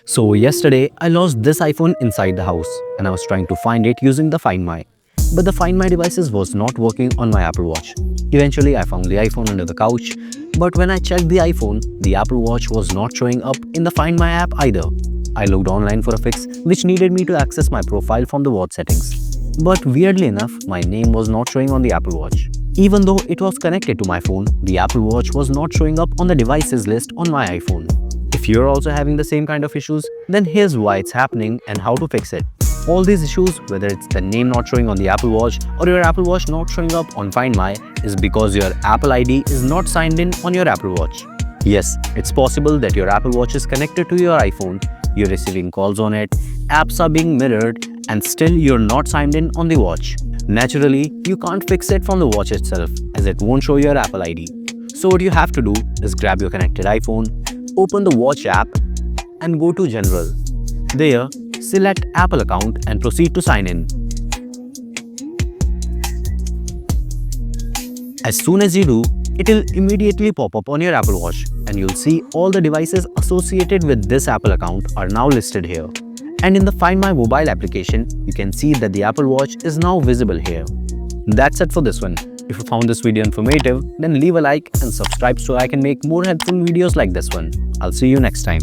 So yesterday, I lost this iPhone inside the house and I was trying to find it using the Find My. But the Find My devices was not working on my Apple Watch. Eventually, I found the iPhone under the couch, but when I checked the iPhone, the Apple Watch was not showing up in the Find My app either. I looked online for a fix which needed me to access my profile from the watch settings. But weirdly enough, my name was not showing on the Apple Watch. Even though it was connected to my phone, the Apple Watch was not showing up on the devices list on my iPhone. If you're also having the same kind of issues, then here's why it's happening and how to fix it. All these issues, whether it's the name not showing on the Apple Watch or your Apple Watch not showing up on Find My, is because your Apple ID is not signed in on your Apple Watch. Yes, it's possible that your Apple Watch is connected to your iPhone, you're receiving calls on it, apps are being mirrored, and still you're not signed in on the watch. Naturally, you can't fix it from the watch itself as it won't show your Apple ID. So what you have to do is grab your connected iPhone, open the watch app and go to General. There, select Apple account and proceed to sign in. As soon as you do, it will immediately pop up on your Apple Watch and you'll see all the devices associated with this Apple account are now listed here. And in the Find My mobile application, you can see that the Apple Watch is now visible here. That's it for this one. If you found this video informative, then leave a like and subscribe so I can make more helpful videos like this one. I'll see you next time.